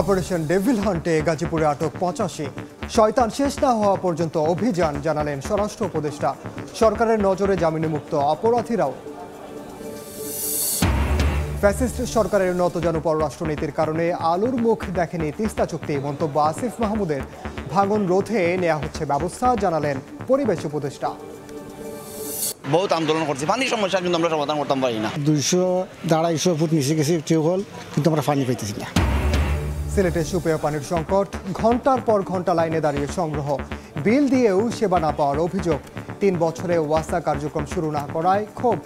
Operation devil হান্টে গাজীপুরে আটক ৮৫। শয়তান শেষ না হওয়া পর্যন্ত অভিযান, জানালেন স্বরাষ্ট্র উপদেষ্টা। সরকারের নজরে জামিনমুক্ত অপরাধীরাও। ফ্যাসিস্ট সরকারের নতজানু পররাষ্ট্রনীতির কারণে আলোর মুখ দেখেনি তিস্তা চুক্তি, মন্তব্য আসিফ মাহমুদের। ভাঙন রোধে নেওয়া হচ্ছে ব্যবস্থা, জানালেন পরিবেশ উপদেষ্টা। বহুত আন্দোলন করছি, পানির সমস্যা কিন্তু আমরা সমাধান করতে পারি না। 200-250 ফুট নিচে গেছে টিউবওয়েল, কিন্তু আমরা পানি পাইতেছি না। সিলেটে সুপেয় পানির সংকট, ঘন্টার পর ঘন্টা লাইনে দাঁড়িয়ে সংগ্রহ, বিল দিয়েও সেবা না পাওয়ার অভিযোগ। 3 বছরে ওয়াসা কার্যক্রম শুরু না করায় ক্ষোভ।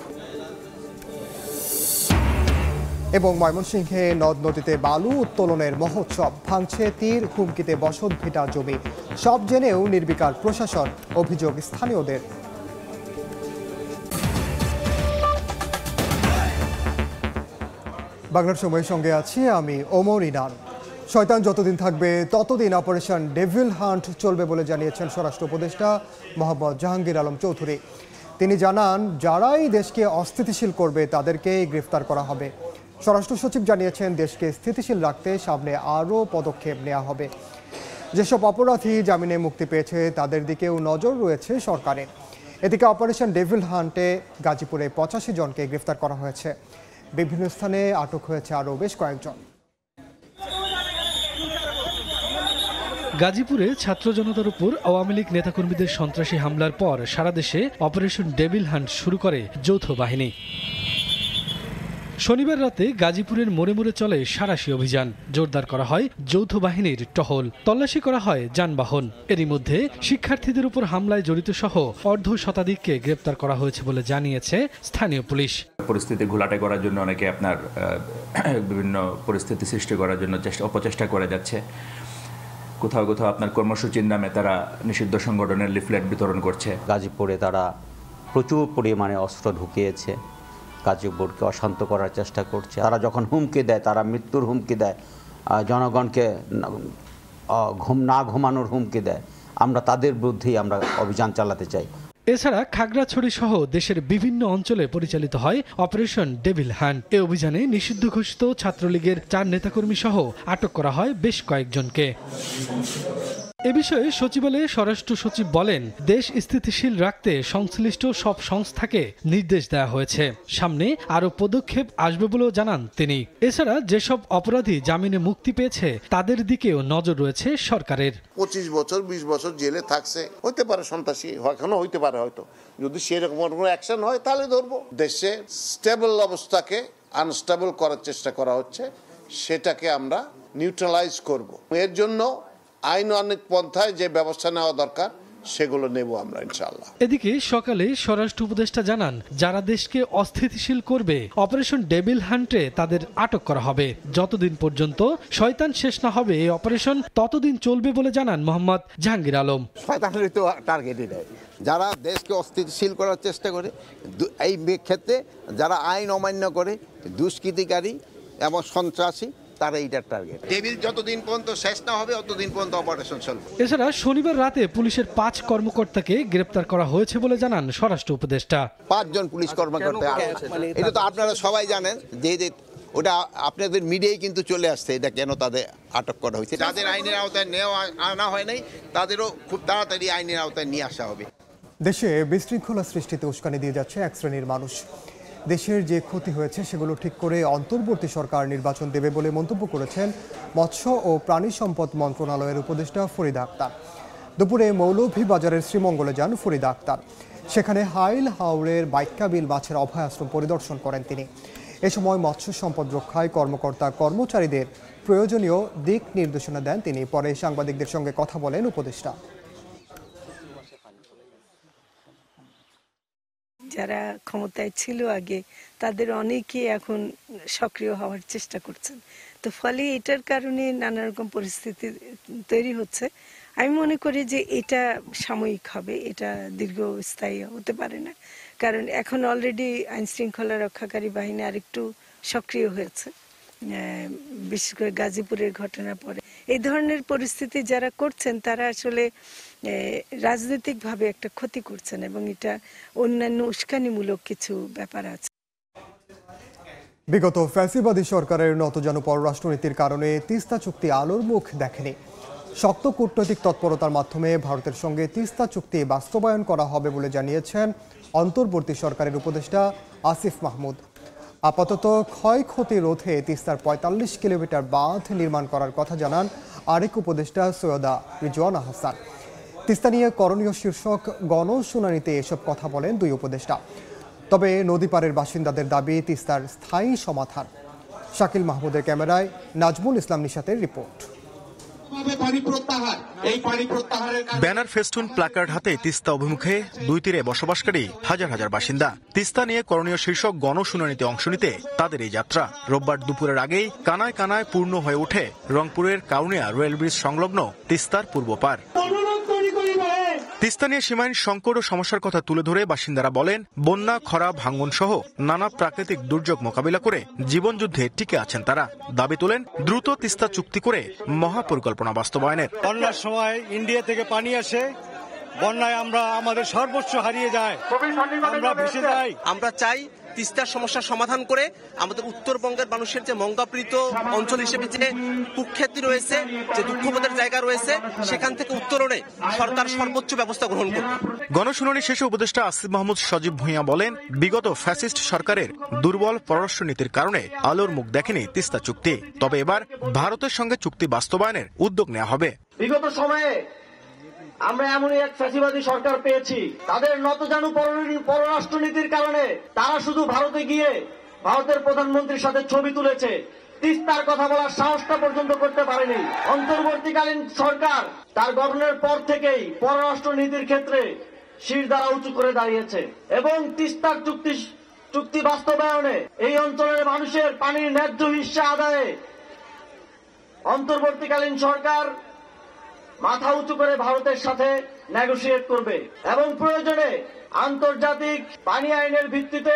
এবং ময়মনসিংহে নদ নদীতে বালু উত্তোলনের মহোৎসব, ভাঙছে তীর, হুমকিতে বসত ভিটা জমি। সব জেনেও নির্বিকার প্রশাসন, অভিযোগ স্থানীয়দের। বাংলার সময়ের সঙ্গে আছি আমি ওমর ইনান। শয়তান যতদিন থাকবে ততদিন অপারেশন ডেভিল হান্ট চলবে বলে জানিয়েছেন স্বরাষ্ট্র উপদেষ্টা মোহাম্মদ জাহাঙ্গীর আলম চৌধুরী। তিনি জানান, যারাই দেশকে অস্থিতিশীল করবে তাদেরকেই গ্রেফতার করা হবে। স্বরাষ্ট্র সচিব জানিয়েছেন, দেশকে স্থিতিশীল রাখতে সামনে আরও পদক্ষেপ নেওয়া হবে। যেসব অপরাধী জামিনে মুক্তি পেয়েছে তাদের দিকেও নজর রয়েছে সরকারের। এদিকে অপারেশন ডেভিল হান্টে গাজীপুরে ৮৫ জনকে গ্রেফতার করা হয়েছে। বিভিন্ন স্থানে আটক হয়েছে আরও বেশ কয়েকজন। গাজীপুরে ছাত্র জনতার উপর আওয়ামী লীগ নেতাকর্মীদের সন্ত্রাসী হামলার পর সারা দেশে অপারেশন ডেভিল হান্ট শুরু করে যৌথ বাহিনী। শনিবার রাতে গাজীপুরের মোড়ে মোড়ে চলে সাঁড়াশি অভিযান। জোরদার করা হয় যৌথ বাহিনীর টহল, তল্লাশি করা হয় যানবাহন। এরই মধ্যে শিক্ষার্থীদের উপর হামলায় জড়িত সহ অর্ধ শতাধিককে গ্রেপ্তার করা হয়েছে বলে জানিয়েছে স্থানীয় পুলিশ। পরিস্থিতি ঘোলাটে করার জন্য অনেকে আপনার বিভিন্ন পরিস্থিতি সৃষ্টি করার জন্য অপচেষ্টা করে যাচ্ছে। কোথাও কোথাও আপনার কর্মসূচির নামে তারা নিষিদ্ধ সংগঠনের লিফলেট বিতরণ করছে। গাজীপুরে তারা প্রচুর পরিমাণে অস্ত্র ঢুকিয়েছে, গাজীপুরকে অশান্ত করার চেষ্টা করছে। তারা যখন হুমকি দেয়, তারা মৃত্যুর হুমকি দেয়, জনগণকে না ঘুমানোর হুমকি দেয়। আমরা তাদের বিরুদ্ধেই আমরা অভিযান চালাতে চাই। এছাড়া খাগড়াছড়ি সহ দেশের বিভিন্ন অঞ্চলে পরিচালিত হয় অপারেশন ডেভিল হান্ট। এ অভিযানে নিষিদ্ধ ঘোষিত ছাত্রলীগের 4 নেতাকর্মী সহ আটক করা হয় বেশ কয়েকজনকে। এ বিষয়ে সচিবালয়ে স্বরাষ্ট্র সচিব বলেন, দেশ স্থিতিশীল রাখতে সংশ্লিষ্ট সব সংস্থাকে নির্দেশ দেওয়া হয়েছে। সামনে আরও পদক্ষেপ আসবে বলেও জানান তিনি। এছাড়া যেসব অপরাধী জামিনে মুক্তি পেয়েছে তাদের দিকেও নজর রয়েছে সরকারের। 25 বছর 20 বছর জেলে থাকছে, হইতে পারে সন্ত্রাসী, এখনো হইতে পারে। হয়তো যদি সেরকম কোনো অ্যাকশন হয় তাহলে ধরবো। দেশে স্টেবল অবস্থাকে আনস্টেবল করার চেষ্টা করা হচ্ছে, সেটাকে আমরা নিউট্রালাইজ করব। এর জন্য আইন অনেক পন্থায় যে ব্যবস্থা নেওয়া দরকার সেগুলো নেব আমরা ইনশাআল্লাহ। এদিকে সকালে স্বরাষ্ট্র উপদেষ্টা জানান, যারা দেশকে অস্থিতিশীল করবে অপারেশন ডেভিল হান্টে তাদের আটক করা হবে। যতদিন পর্যন্ত শয়তান শেষ না হবে এই অপারেশন ততদিন চলবে বলে জানান মোহাম্মদ জাহাঙ্গীর আলম। শয়তানের তো টার্গেটই নেই, যারা দেশকে অস্থিতিশীল করার চেষ্টা করে, এই ক্ষেত্রে যারা আইন অমান্য করে, দুষ্কৃতিকারী এবং সন্ত্রাসী, তারা এইটার টার্গেট। ডেভিল যতদিন পর্যন্ত শেষ না হবে ততদিন পর্যন্ত অপারেশন চলবে। এছাড়া শনিবার রাতে পুলিশের 5 কর্মকর্তাকে গ্রেপ্তার করা হয়েছে বলে জানান স্বরাষ্ট্র উপদেষ্টা। 5 জন পুলিশ কর্মকর্তা, এটা তো আপনারা সবাই জানেন যে ওটা আপনাদের মিডিয়ায় কিন্তু চলে আসছে, এটা কেন তাদের আটক করা হয়েছে। যাদের আইনের আওতায় আনা হয় নাই তাদেরও খুব তাড়াতাড়ি আইনের আওতায় নিয়ে আসা হবে। দেশে বিশৃঙ্খলা সৃষ্টিতে উস্কানি দিয়ে যাচ্ছে এক শ্রেণীর মানুষ। দেশের যে ক্ষতি হয়েছে সেগুলো ঠিক করে অন্তর্বর্তী সরকার নির্বাচন দেবে বলে মন্তব্য করেছেন মৎস্য ও প্রাণী সম্পদ মন্ত্রণালয়ের উপদেষ্টা ফরিদা আক্তার। দুপুরে মৌলভীবাজারের শ্রীমঙ্গলে যান ফরিদা আক্তার। সেখানে হাইল হাওরের বাইক্কাবিল মাছের অভয় আশ্রম পরিদর্শন করেন তিনি। এ সময় মৎস্য সম্পদ রক্ষায় কর্মকর্তা কর্মচারীদের প্রয়োজনীয় দিক নির্দেশনা দেন তিনি। পরে সাংবাদিকদের সঙ্গে কথা বলেন উপদেষ্টা। যারা ক্ষমতায় ছিল আগে, তাদের অনেকে এখন সক্রিয় হওয়ার চেষ্টা করছেন। তো ফলে এটার কারণে নানা রকম পরিস্থিতি তৈরি হচ্ছে। আমি মনে করি যে এটা সাময়িক হবে, এটা দীর্ঘস্থায়ী হতে পারে না। কারণ এখন অলরেডি আইন শৃঙ্খলা রক্ষাকারী বাহিনী আরেকটু সক্রিয় হয়েছে, বিশেষ করে গাজীপুরের ঘটনার পরে। এই ধরনের পরিস্থিতি যারা করছেন তারা আসলে রাজনৈতিকভাবে একটা ক্ষতি করছেন এবং এটা অন্যান্য উস্কানিমূলক কিছু ব্যাপার আছে। বিগত ফ্যাসিবাদী সরকারের নতজানু পররাষ্ট্রনীতির কারণে তিস্তা চুক্তি আলোর মুখ দেখেনি। শক্ত কূটনৈতিক তৎপরতার মাধ্যমে ভারতের সঙ্গে তিস্তা চুক্তি বাস্তবায়ন করা হবে বলে জানিয়েছেন অন্তর্বর্তী সরকারের উপদেষ্টা আসিফ মাহমুদ। আপাতত ক্ষয়ক্ষতি রোধে তিস্তার ৪৫ কিলোমিটার বাঁধ নির্মাণ করার কথা জানান আরেক উপদেষ্টা সৈয়দা রিজওয়ানা হাসান। তিস্তা নিয়ে করণীয় শীর্ষক গণশুনানিতে এসব কথা বলেন দুই উপদেষ্টা। তবে নদী পাড়ের বাসিন্দাদের দাবি তিস্তার স্থায়ী সমাধান। শাকিল মাহমুদের ক্যামেরায় Nazmul Islam নিশাতের report. Banner, festoon, placard হাতে তিস্তা অভিমুখে দুই তীরে বসবাসকারী হাজার হাজার বাসিন্দা তিস্তা নিয়ে করণীয় শীর্ষক গণশুনানিতে অংশ নিতে তাদের এই যাত্রা। রোববার দুপুরের আগেই কানায় কানায় পূর্ণ হয়ে ওঠে রংপুরের কাউনিয়া রেল ব্রিজ সংলগ্ন তিস্তার পূর্ব পার। তিস্তা নিয়ে সীমাহীন সংকট ও সমস্যার কথা তুলে ধরে বাসিন্দারা বলেন, বন্যা, খরা, ভাঙন সহ নানা প্রাকৃতিক দুর্যোগ মোকাবিলা করে জীবনযুদ্ধে টিকে আছেন তারা। দাবি তোলেন দ্রুত তিস্তা চুক্তি করে মহাপরিকল্পনা বাস্তবায়নের। বন্যার সময় ইন্ডিয়া থেকে পানি আসে, বন্যায় আমরা আমাদের সর্বোচ্চ হারিয়ে যায়, আমরা ভেসে যাই। আমরা চাই তিস্তার সমস্যার সমাধান করে আমাদের উত্তরবঙ্গের মানুষের যে মঙ্গাপ্রীত অঞ্চল হিসেবে যে কুখ্যাতি রয়েছে, যে দুঃখবোধের জায়গা রয়েছে, সেখান থেকে উত্তরণে সরকার সর্বোচ্চ ব্যবস্থা গ্রহণ করবে। গণশুনানি শেষে উপদেষ্টা আসিফ মাহমুদ সজীব ভূঁইয়া বলেন, বিগত ফ্যাসিস্ট সরকারের দুর্বল পররাষ্ট্রনীতির কারণে আলোর মুখ দেখেনি তিস্তা চুক্তি। তবে এবার ভারতের সঙ্গে চুক্তি বাস্তবায়নের উদ্যোগ নেওয়া হবে। বিগত সময়ে আমরা এমনই এক ফ্যাসিবাদী সরকার পেয়েছি, তাদের নতজানু পররাষ্ট্রনীতির কারণে তারা শুধু ভারতে গিয়ে ভারতের প্রধানমন্ত্রীর সাথে ছবি তুলেছে, তিস্তার কথা বলার সাহসটা পর্যন্ত করতে পারেনি। অন্তর্বর্তীকালীন সরকার তার গঠনের পর থেকেই পররাষ্ট্রনীতির ক্ষেত্রে শিরদাঁড়া উঁচু করে দাঁড়িয়েছে এবং তিস্তার চুক্তি বাস্তবায়নে এই অঞ্চলের মানুষের পানির ন্যায্য হিস্সা আদায়ে অন্তর্বর্তীকালীন সরকার মাথা উঁচু করে ভারতের সাথে নেগোশিয়েট করবে এবং প্রয়োজনে আন্তর্জাতিক পানি আইনের ভিত্তিতে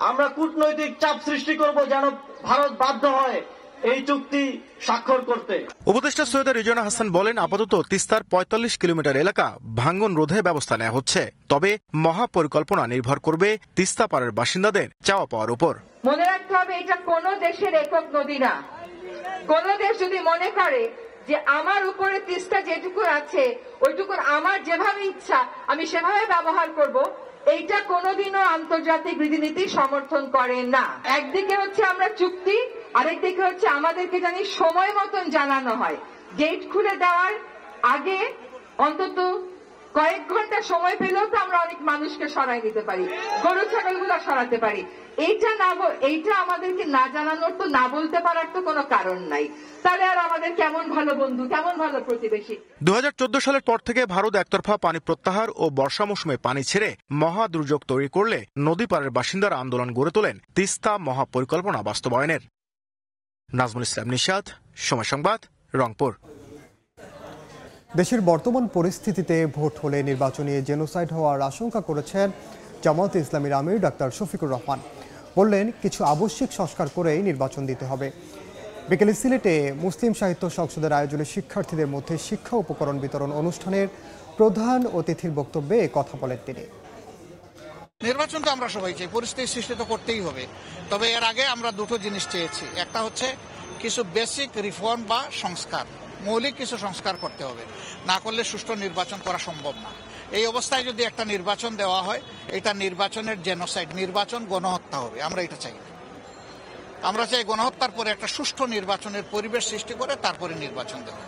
আমরা কূটনৈতিক চাপ সৃষ্টি করব যেন ভারত বাধ্য হয় এই চুক্তি স্বাক্ষর করতে। উপদেষ্টা সৈয়দা রিজওয়ানা হাসান বলেন, আপাতত তিস্তার ৪৫ কিলোমিটার এলাকা ভাঙন রোধে ব্যবস্থা নেওয়া হচ্ছে। তবে মহাপরিকল্পনা নির্ভর করবে তিস্তা পাড়ের বাসিন্দাদের চাওয়া পাওয়ার উপর। মনে রাখতে হবে, এটা কোন দেশের একক নদী না। কোন দেশ যদি মনে করে যে আমার উপরে তিস্তা যেটুকু আছে ওইটুকু আমার যেভাবে ইচ্ছা আমি সেভাবে ব্যবহার করব, এইটা কোনোদিনও আন্তর্জাতিক রীতিনীতি সমর্থন করে না। একদিকে হচ্ছে আমরা চুক্তি, আরেকদিকে হচ্ছে আমাদেরকে জানি সময় মতন জানানো হয়। গেট খুলে দেওয়ার আগে অন্তত কয়েক ঘন্টা সময় পেলেও তো আমরা অনেক মানুষকে সরাই দিতে পারি, গরু ছাগলগুলো সরাতে পারি। এইটা আমাদেরকে না জানানোর তো, না বলতে পারার তো কোনো কারণ নাই। তাহলে আর আমাদের কেমন ভালো বন্ধু, কেমন ভালো প্রতিবেশী। ২০১৪ সালের পর থেকে ভারত একতরফা পানি প্রত্যাহার ও বর্ষা মৌসুমে পানি ছেড়ে মহা দুর্যোগ তৈরি করলে নদী পাড়ের বাসিন্দারা আন্দোলন গড়ে তোলেন তিস্তা মহাপরিকল্পনা বাস্তবায়নের। নাজমুল ইসলাম নিশাত, সময় সংবাদ, রংপুর। দেশের বর্তমান পরিস্থিতিতে ভোট হলে নির্বাচনী জেনোসাইড হওয়ার আশঙ্কা করেছেন জামায়াতে ইসলামীর আমির ডাক্তার শফিকুর রহমান। বললেন, কিছু আবশ্যিক সংস্কার করেই নির্বাচন দিতে হবে। বিকেলে সিলেটে মুসলিম সাহিত্য সংসদের আয়োজনে শিক্ষার্থীদের মধ্যে শিক্ষা উপকরণ বিতরণ অনুষ্ঠানের প্রধান অতিথির বক্তব্যে কথা বলেন তিনি। নির্বাচন তো আমরা সবাই চাই, পরিস্থিতি সৃষ্টি তো করতেই হবে। তবে এর আগে আমরা দুটো জিনিস চেয়েছি। একটা হচ্ছে কিছু বেসিক রিফর্ম বা সংস্কার, মৌলিক কিছু সংস্কার করতে হবে, না করলে সুষ্ঠু নির্বাচন করা সম্ভব না। এই অবস্থায় যদি একটা নির্বাচন দেওয়া হয়, এটা নির্বাচনের জেনোসাইড, নির্বাচন গণহত্যা হবে। আমরা এটা চাই না। আমরা চাই গণহত্যার পরে একটা সুষ্ঠু নির্বাচনের পরিবেশ সৃষ্টি করে তারপরে নির্বাচন দেওয়া।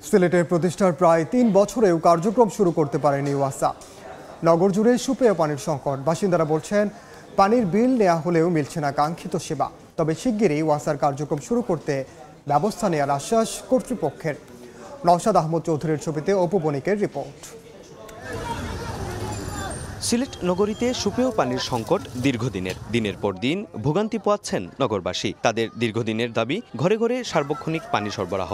সিলেটের প্রতিষ্ঠার প্রায় ৩ বছরেও কার্যক্রম শুরু করতে পারেনি ওয়াসা। নগর জুড়ে সুপেয় পানির সংকট। বাসিন্দারা বলছেন, পানির বিল নেওয়া হলেও মিলছে না কাঙ্ক্ষিত সেবা। তবে শিগগিরই ওয়াসার কার্যক্রম শুরু করতে ব্যবস্থা নেওয়ার আশ্বাস কর্তৃপক্ষের। নওশাদ আহমদ চৌধুরীর ছবিতে অপু বণিকের রিপোর্ট। সিলেট নগরীতে সুপেয় পানির সংকট দীর্ঘদিনের। দিনের পর দিন ভোগান্তি পোয়াচ্ছেন নগরবাসী। তাদের দীর্ঘদিনের দাবি ঘরে ঘরে সার্বক্ষণিক পানি সরবরাহ।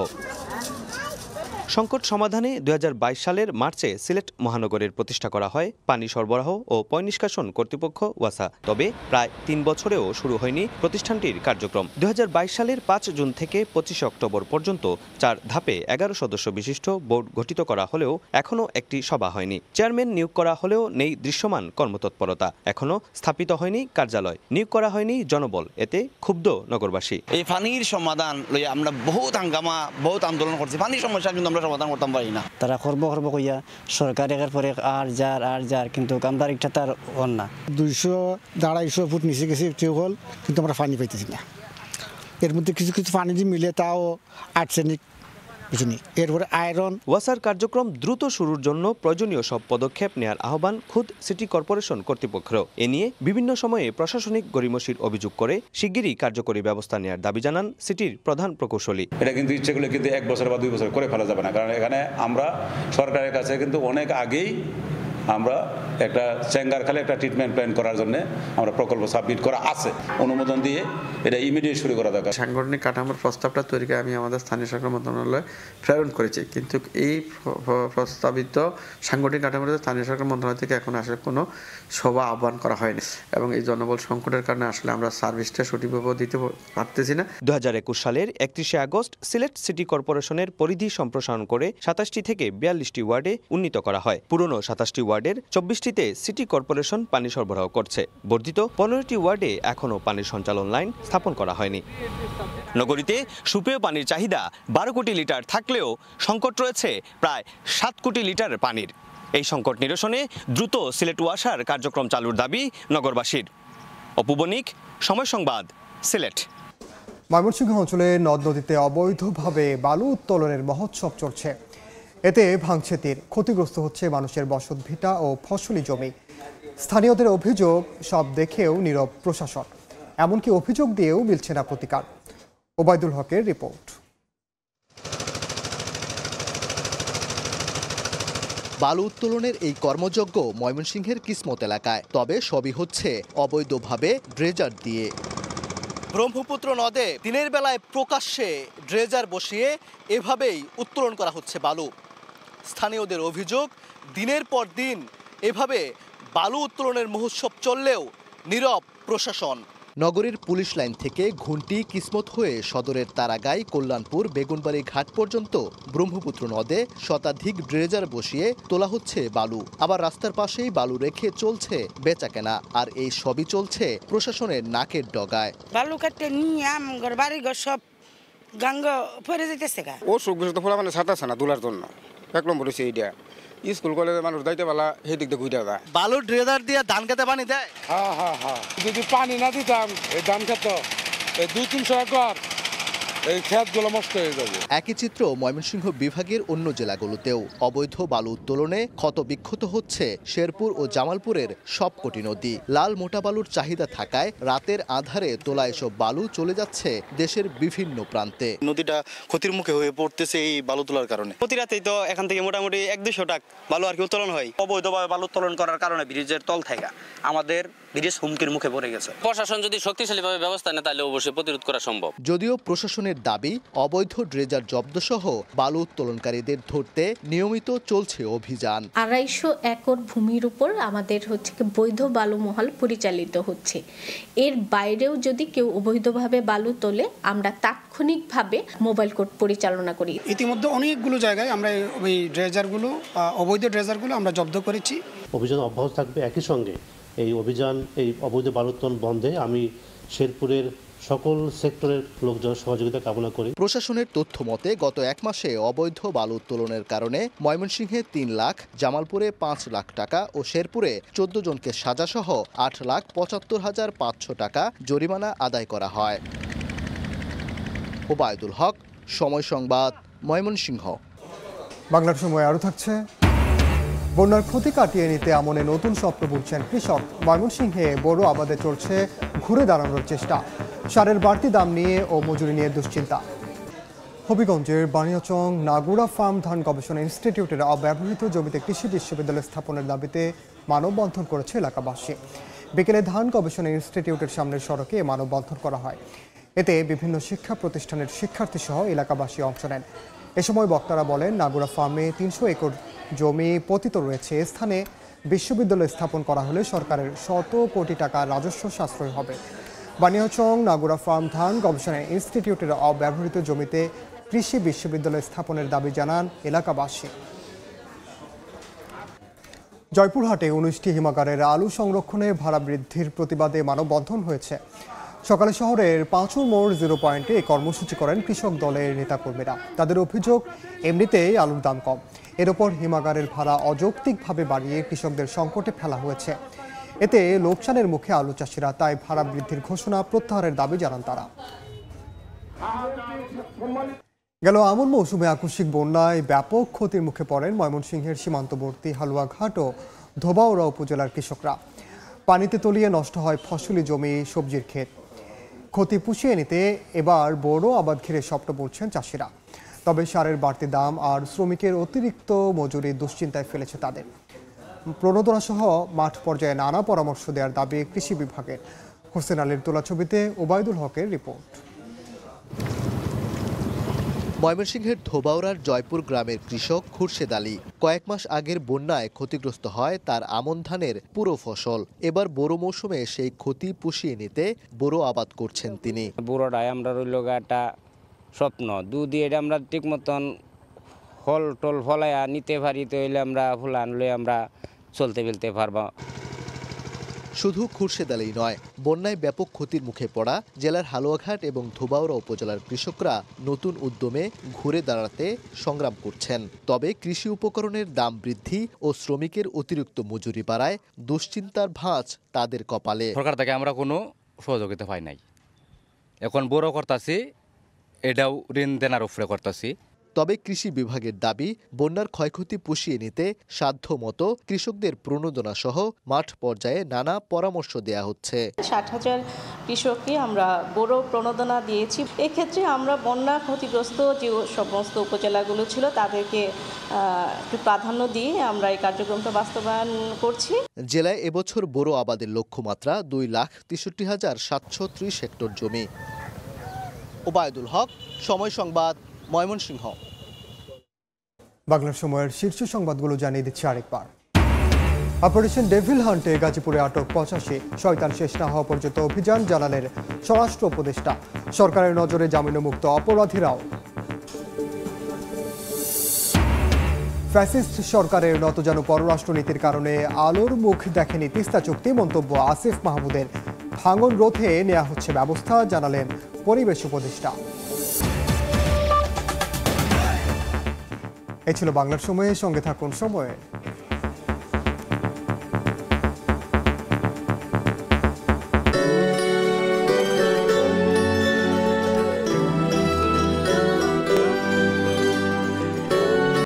সংকট সমাধানে 2022 সালের মার্চে সিলেট মহানগরের প্রতিষ্ঠা করা হয় পানি সরবরাহ ও পয়ঃনিষ্কাশন কর্তৃপক্ষ ওয়াসা। তবে প্রায় 3 বছরেও শুরু হয়নি প্রতিষ্ঠানটির কার্যক্রম। 2022 সালের 5 জুন থেকে 25 অক্টোবর পর্যন্ত 4 ধাপে 11 সদস্য বিশিষ্ট বোর্ড গঠিত করা হলেও এখনও একটি সভা হয়নি। চেয়ারম্যান নিয়োগ করা হলেও নেই দৃশ্যমান কর্মতৎপরতা। এখনও স্থাপিত হয়নি কার্যালয়, নিয়োগ করা হয়নি জনবল। এতে ক্ষুব্ধ নগরবাসী। এই পানির সমাধান লইয়া আমরা বহুত হাঙ্গামা, বহুত আন্দোলন করছি। পানির সমস্যা কিন্তু আমরা সমাধান করতাম পারি না। তারা করবো কইয়া সরকার এর পরে আর যার কিন্তু আমরা একটা তার হন না। 200-250 ফুট নিচে গেছে টিউবওয়েল, কিন্তু আমরা পানি পাইতেছি না। এর মধ্যে কিছু কিছু পানি যে মিলে তাও আর্সেনিক, এরপরে আয়রন। ওয়াসার কার্যক্রম দ্রুত শুরুর জন্য প্রয়োজনীয় সব পদক্ষেপ নেওয়ার আহ্বান খুদ সিটি কর্পোরেশন কর্তৃপক্ষের। এ নিয়ে বিভিন্ন সময়ে প্রশাসনিক গড়িমসির অভিযোগ করে শিগগিরই কার্যকরী ব্যবস্থা নেওয়ার দাবি জানান সিটির প্রধান প্রকৌশলী। এটা কিন্তু ইচ্ছে করলে কিন্তু 1 বছর বা 2 বছর করে ফেলা যাবে না, কারণ এখানে আমরা সরকারের কাছে কিন্তু অনেক আগেই আমরা একটা চেঙ্গারখালে একটা ট্রিটমেন্ট প্ল্যান করার জন্য আমরা প্রকল্প সাবমিট করা আছে, অনুমোদন দিয়ে এটা ইমিডিয়েট শুরু করা দরকার। সাংগঠনিক কাঠামোর প্রস্তাবটা তৈরি করে আমি আমাদের স্থানীয় সরকার মন্ত্রণালয়ে প্রেরণ করেছি, কিন্তু এই প্রস্তাবিত সাংগঠনিক কাঠামোর স্থানীয় সরকার মন্ত্রণালয় থেকে এখন আসলে কোনো সভা আহ্বান করা হয়নি এবং এই জনবল সংকটের কারণে আসলে আমরা সার্ভিসটা সঠিকভাবে দিতে পারতেছি না। 2021 সালের 31 আগস্ট সিলেট সিটি কর্পোরেশনের পরিধি সম্প্রসারণ করে 27টি থেকে 42টি ওয়ার্ডে উন্নীত করা হয়। পুরনো 27টি ওয়ার্ডের 24টিতে সিটি কর্পোরেশন পানি সরবরাহ করছে। বর্ধিত 15টি ওয়ার্ডে এখনও পানির সঞ্চালন লাইন স্থাপন করা হয়নি। নগরীতে সুপেয় পানির চাহিদা 12 কোটি লিটার থাকলেও সংকট রয়েছে প্রায় 7 কোটি লিটার পানির। এই সংকট নিরসনে দ্রুত সিলেট ওয়াসার কার্যক্রম চালুর দাবি নগরবাসীর। অপু বণিক, সময় সংবাদ, সিলেট। ময়মনসিংহ অঞ্চলে নদ নদীতে অবৈধভাবে বালু উত্তোলনের মহোৎসব চলছে। এতে ভাঙছে তীর, ক্ষতিগ্রস্ত হচ্ছে মানুষের বসতভিটা ও ফসলি জমি। স্থানীয়দের অভিযোগ, সব দেখেও নীরব প্রশাসন। এমনকি অভিযোগ দিয়েও মিলছে না প্রতিকার। ওবায়দুল হকের রিপোর্ট। বালু উত্তোলনের এই কর্মযজ্ঞ ময়মনসিংহের কিসমত এলাকায়, তবে সবই হচ্ছে অবৈধভাবে ড্রেজার দিয়ে। ব্রহ্মপুত্র নদে দিনের বেলায় প্রকাশ্যে ড্রেজার বসিয়ে এভাবেই উত্তোলন করা হচ্ছে বালু। স্থানীয়দের অভিযোগ, দিনের পর দিন এভাবে বালু উত্তোলনের মহোৎসব চললেও নীরব প্রশাসন। নগরীর পুলিশ লাইন থেকে ঘুন্টি কিসমত হয়ে সদরের তারাগাই, কল্যাণপুর, বেগুনবাড়ি ঘাট পর্যন্ত ব্রহ্মপুত্র নদে শতাধিক ড্রেজার বসিয়ে তোলা হচ্ছে বালু। আবার রাস্তার পাশেই বালু রেখে চলছে বেচাকেনা, আর এই সবই চলছে প্রশাসনের নাকের ডগায়। বালু কাটতে নিয়ে আমার বাড়ি ঘর সব গাঙ্গ পরে যেতেছে। ও সুগ্রস্ত ফোলা মানে ছাড়তেছে না তোলার জন্য, 1 নম্বর হচ্ছে এইটা। স্কুল কলেজের মানুষ দাইতে পালা সেই দিক দিয়ে ঘুরে যায়। বালু ড্রেজার দিয়ে ধান খেতে পানি দেয়। হ্যাঁ, যদি পানি না দিতাম এই ধান খেত 200-300 একর এই ক্ষেতগুলো নষ্ট হয়ে যাবে। একই চিত্র ময়মনসিংহ বিভাগের অন্য জেলাগুলোতেও। অবৈধ বালু উত্তোলনে ক্ষতবিক্ষত হচ্ছে শেরপুর ও জামালপুরের সবকটি নদী। লাল মোটা বালুর চাহিদা থাকায় রাতের আধারে তোলা এসব বালু চলে যাচ্ছে দেশের বিভিন্ন প্রান্তে। নদীটা ক্ষতির মুখে হয়ে পড়তেছে এই বালু তোলার কারণে। প্রতি রাতেই তো এখান থেকে মোটামুটি 100-200 টাক বালু আর কি উত্তোলন হয়। অবৈধভাবে বালু উত্তোলন করার কারণে ব্রিজের তল থেকে আমাদের ব্রিজ হুমকির মুখে পড়ে গেছে। প্রশাসন যদি শক্তিশালীভাবে ব্যবস্থা নেয় তাহলে অবশ্যই প্রতিরোধ করা সম্ভব। যদিও প্রশাসনের দাবি, অবৈধ ড্রেজার জব্দ সহ বালু উত্তোলনকারীদের ধরতে নিয়মিত চলছে অভিযান। 250 একর ভূমির উপর আমাদের বৈধ বালু মহল পরিচালিত হচ্ছে। এর বাইরেও যদি কেউ অবৈধভাবে বালু তোলে, আমরা তাৎক্ষণিকভাবে মোবাইল কোর্ট পরিচালনা করি। ইতিমধ্যে অনেকগুলো জায়গায় আমরা ওই ড্রেজারগুলো, অবৈধ ড্রেজারগুলো আমরা জব্দ করেছি। অভিযান অব্যাহত থাকবে। একই সঙ্গে এই অভিযান, এই অবৈধ বালু উত্তোলন বন্ধে আমি শেরপুরের সকল সেক্টরের লোকজন সহযোগিতা কামনা করি। প্রশাসনের তথ্য মতে গত 1 মাসে অবৈধ বালু উত্তোলনের কারণে ময়মনসিংহে 3 লাখ, জামালপুরে 5 লাখ টাকা ও শেরপুরে 14 জনকে সাজাসহ 8,75,500 টাকা জরিমানা আদায় করা হয়। ওবায়দুল হক, সময় সংবাদ, ময়মনসিংহ। বাংলার সময় আরও থাকছে। বন্যার ক্ষতি কাটিয়ে নিতে আমনে নতুন স্বপ্ন বুনছেন কৃষক। ময়মনসিংহে বড় আবাদে চলছে ঘুরে দাঁড়ানোর চেষ্টা। সারের বাড়তি দাম নিয়ে ও মজুরি নিয়ে দুশ্চিন্তা। হবিগঞ্জের বানিয়াচং নাগুড়া ফার্ম ধান গবেষণা ইনস্টিটিউটের অব্যবহৃত জমিতে কৃষি বিশ্ববিদ্যালয় স্থাপনের দাবিতে মানববন্ধন করেছে এলাকাবাসী। বিকেলে ধান গবেষণা ইনস্টিটিউটের সামনের সড়কে মানববন্ধন করা হয়। এতে বিভিন্ন শিক্ষা প্রতিষ্ঠানের শিক্ষার্থী সহ এলাকাবাসী অংশ নেন। এ সময় বক্তারা বলেন, নাগুরা ফার্মে 300 একর জমি পতিত রয়েছে। এ স্থানে বিশ্ববিদ্যালয় স্থাপন করা হলে সরকারের শত কোটি টাকা রাজস্ব সাশ্রয় হবে। বানিয়াচং নাগুরা ফার্ম ধান গবেষণা ইনস্টিটিউটের অব্যবহৃত জমিতে কৃষি বিশ্ববিদ্যালয় স্থাপনের দাবি জানান এলাকাবাসী। জয়পুরহাটে 19টি হিমাগারের আলু সংরক্ষণে ভাড়া বৃদ্ধির প্রতিবাদে মানববন্ধন হয়েছে। সকালে শহরের পাঁচুর মোড় 0 পয়েন্টে কর্মসূচি করেন কৃষক দলের নেতাকর্মীরা। তাদের অভিযোগ, এমনিতেই আলুর দাম কম, এর ওপর হিমাগারের ভাড়া অযৌক্তিকভাবে বাড়িয়ে কৃষকদের সংকটে ফেলা হয়েছে। এতে লোকসানের মুখে আলু চাষিরা, তাই ভাড়া বৃদ্ধির ঘোষণা প্রত্যাহারের দাবি জানান তারা। গেল আমন মৌসুমে আকস্মিক বন্যায় ব্যাপক ক্ষতির মুখে পড়েন ময়মনসিংহের সীমান্তবর্তী হালুয়াঘাট ও ধোবাউড়া উপজেলার কৃষকরা। পানিতে তলিয়ে নষ্ট হয় ফসলি জমি, সবজির ক্ষেত। ক্ষতি পুষিয়ে নিতে এবার বড় আবাদ ঘিরে স্বপ্ন বুনছেন চাষিরা। তবে সারের বাড়তি দাম আর শ্রমিকের অতিরিক্ত মজুরি দুশ্চিন্তায় ফেলেছে তাদের। প্রণোদনা সহ মাঠ পর্যায়ে নানা পরামর্শ দেওয়ার দাবি কৃষি বিভাগের। হোসেন আলীর তোলা ছবিতে ওবায়দুল হকের রিপোর্ট। ময়মনসিংহের ধোবাউড়ার জয়পুর গ্রামের কৃষক খুরশেদ আলী কয়েক মাস আগের বন্যায় ক্ষতিগ্রস্ত হয় তার আমন ধানের পুরো ফসল। এবার বোরো মৌসুমে সেই ক্ষতি পুষিয়ে নিতে বোরো আবাদ করছেন তিনি। বোরোটায় আমরা রইল একটা স্বপ্ন, দিয়ে আমরা ঠিক মতন ফল টল ফলাইয়া নিতে পারি, তো হইলে আমরা ফুলান লই আমরা চলতে ফেলতে পারবো। শুধু খুরশেদ আলী নয়, বন্যায় ব্যাপক ক্ষতির মুখে পড়া জেলার হালুয়াঘাট এবং ধোবাউড়া উপজেলার কৃষকরা নতুন উদ্যমে ঘুরে দাঁড়াতে সংগ্রাম করছেন। তবে কৃষি উপকরণের দাম বৃদ্ধি ও শ্রমিকের অতিরিক্ত মজুরি বাড়ায় দুশ্চিন্তার ভাঁজ তাদের কপালে। সরকার থেকে আমরা কোনো সহযোগিতা পাই নাই। এখন বড় করতেছি, এটাও ঋণ দেনার উপরে করতেছি। তবে কৃষি বিভাগের দাবি, বন্যার ক্ষয়ক্ষতি পুষিয়ে নিতে সাধ্য মতো কৃষকদের প্রণোদনা সহ মাঠ পর্যায়ে নানা পরামর্শ দেয়া হচ্ছে। 60,000 কৃষককে আমরা বড় প্রণোদনা দিয়েছি। এক্ষেত্রে আমরা বন্যা ক্ষতিগ্রস্ত যে সমস্ত উপজেলাগুলো ছিল তাদেরকে একটু প্রাধান্য দিয়ে আমরা এই কার্যক্রমটা বাস্তবায়ন করছি। জেলায় এবছর বোরো আবাদের লক্ষ্যমাত্রা 2,63,730 হেক্টর জমি। ওবায়দুল হক, সময় সংবাদ, ময়মনসিংহ। বাংলার সময়ের শীর্ষ সংবাদগুলো জানিয়ে দিচ্ছি আরেকবার। অপারেশন ডেভিল হান্টে গাজীপুরে আটক 85, শয়তান শেষ না হওয়া পর্যন্ত অভিযান জানালেন স্বরাষ্ট্র উপদেষ্টা। সরকারের নজরে জামিনমুক্ত অপরাধীরাও। ফ্যাসিস্ট সরকারের নতজানু পররাষ্ট্রনীতির কারণে আলোর মুখ দেখেনি তিস্তা চুক্তি, মন্তব্য আসিফ মাহমুদের। ভাঙন রোধে নেওয়া হচ্ছে ব্যবস্থা, জানালেন পরিবেশ উপদেষ্টা। এই ছিল বাংলার সময়ের সঙ্গে থাকুন সময়ে।